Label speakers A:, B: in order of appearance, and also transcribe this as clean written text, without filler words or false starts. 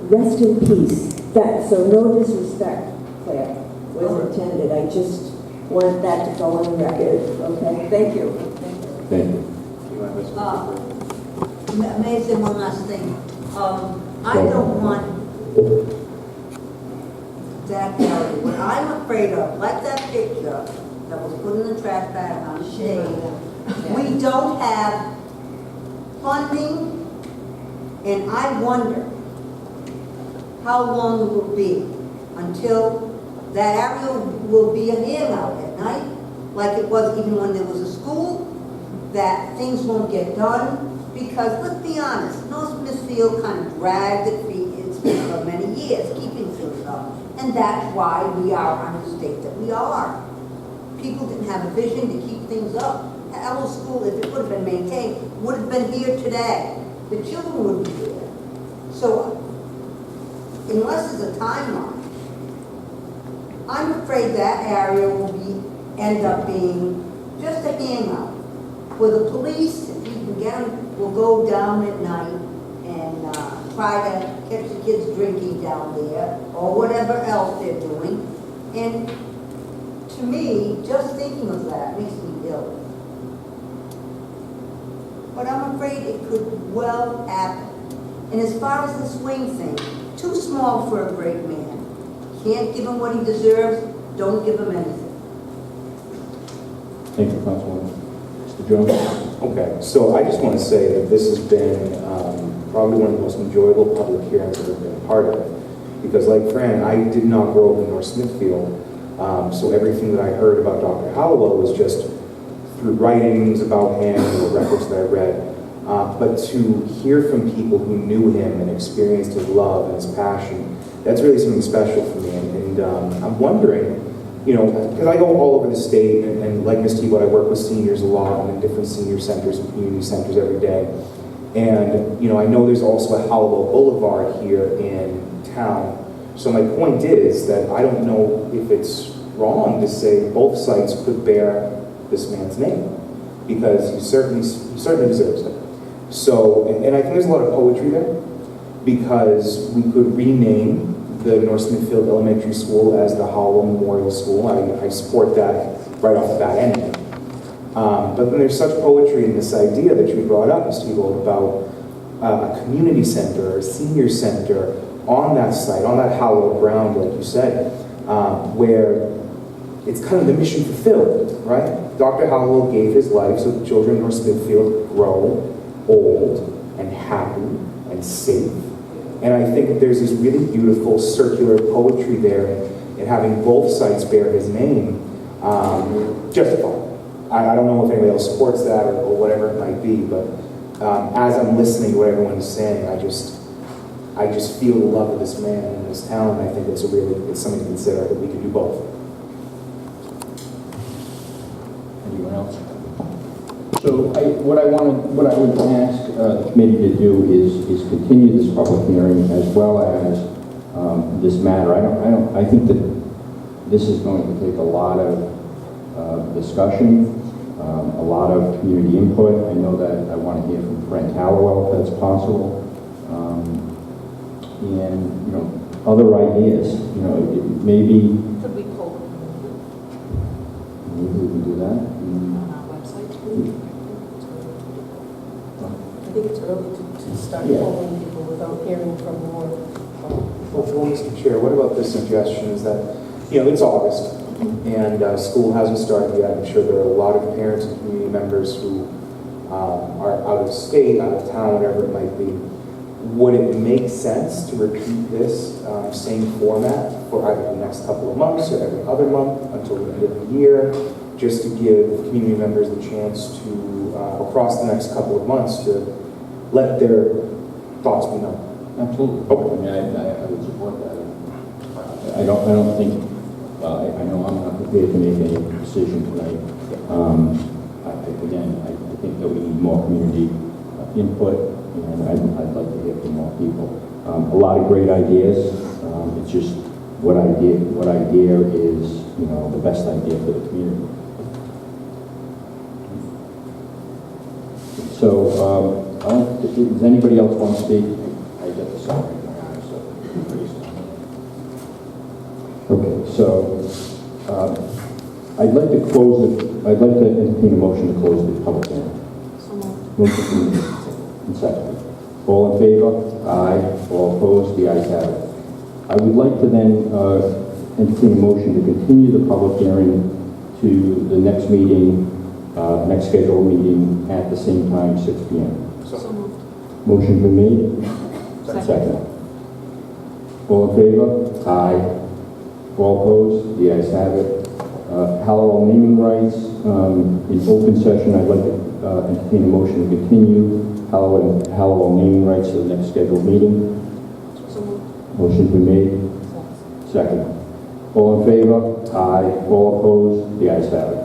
A: rest in peace. That, so no disrespect, Claire, was intended. I just want that to go on record. Okay, thank you.
B: Thank you.
C: May I say one last thing? I don't want that area. What I'm afraid of, like that picture that was put in the trash bag on shade, we don't have funding, and I wonder how long it will be until that area will be a hangout at night, like it was even when there was a school, that things won't get done. Because let's be honest, North Smithfield kind of dragged its feet for many years, keeping things up. And that's why we are on the state that we are. People didn't have a vision to keep things up. Halliwell School, if it would have been maintained, would have been here today. The children would be there. So, unless there's a timeline, I'm afraid that area will end up being just a hangout where the police, if you can get them, will go down at night and try to catch the kids drinking down there or whatever else they're doing. And to me, just thinking of that makes me ill. But I'm afraid it could well happen. And as far as the swing thing, too small for a great man. Can't give him what he deserves, don't give him anything.
B: Thank you, Councilwoman. Mr. Jones?
D: Okay, so I just want to say that this has been probably one of the most enjoyable public hearings I've ever been a part of. Because like Fran, I did not grow up in North Smithfield, so everything that I heard about Dr. Halliwell was just through writings about him or records that I read. But to hear from people who knew him and experienced his love and his passion, that's really something special for me. And I'm wondering, you know, because I go all over the state, and like Ms. T, I work with seniors a lot and in different senior centers and community centers every day. And, you know, I know there's also a Halliwell Boulevard here in town. So my point is that I don't know if it's wrong to say both sites could bear this man's name, because he certainly deserves it. So, and I think there's a lot of poetry there, because we could rename the North Smithfield Elementary School as the Halliwell Memorial School. I support that right off the bat anyway. But then there's such poetry in this idea that you brought up, Mr. Eagle, about a community center or a senior center on that site, on that Halliwell ground, like you said, where it's kind of the mission fulfilled, right? Dr. Halliwell gave his life so the children in North Smithfield grow old and happy and safe. And I think that there's this really beautiful circular poetry there in having both sites bear his name, justified. I don't know if anybody else supports that or whatever it might be, but as I'm listening to what everyone's saying, I just feel the love of this man and this town, and I think it's something to consider that we could do both.
B: Anyone else? So what I would ask the committee to do is continue this public hearing as well as this matter. I think that this is going to take a lot of discussion, a lot of community input. I know that I want to hear from Frank Halliwell if that's possible, and you know, other ideas. You know, maybe.
E: Could we poll
B: Maybe we can do that.
E: on our website? I think it's early to start polling people without hearing from more.
D: Well, Mr. Chair, what about this suggestion is that, you know, it's August, and school hasn't started yet. I'm sure there are a lot of parents and community members who are out of state, out of town, whatever it might be. Would it make sense to repeat this same format for either the next couple of months or every other month until the end of the year, just to give community members the chance to, across the next couple of months, to let their thoughts be known?
B: Absolutely. Okay. I mean, I would support that. I don't think, I know I'm not prepared to make any decision tonight. Again, I think that we need more community input, and I'd like to hear from more people. A lot of great ideas. It's just what idea is, you know, the best idea for the community. So, does anybody else want to speak? I get the summary in my eyes. So. Okay, so, I'd like to entertain a motion to close the public hearing.
E: So moved.
B: Motion from and second. All in favor? Aye. All opposed? The ayes have it. I would like to then entertain a motion to continue the public hearing to the next meeting, next scheduled meeting at the same time, 6 p.m.
E: So moved.
B: Motion been made?
E: Second.
B: All in favor? Aye. All opposed? The ayes have it. Halliwell naming rights, in open session, I'd like to entertain a motion to continue Halliwell naming rights to the next scheduled meeting.
E: So moved.
B: Motion been made? Second. All in favor? Aye. All opposed? The ayes have it.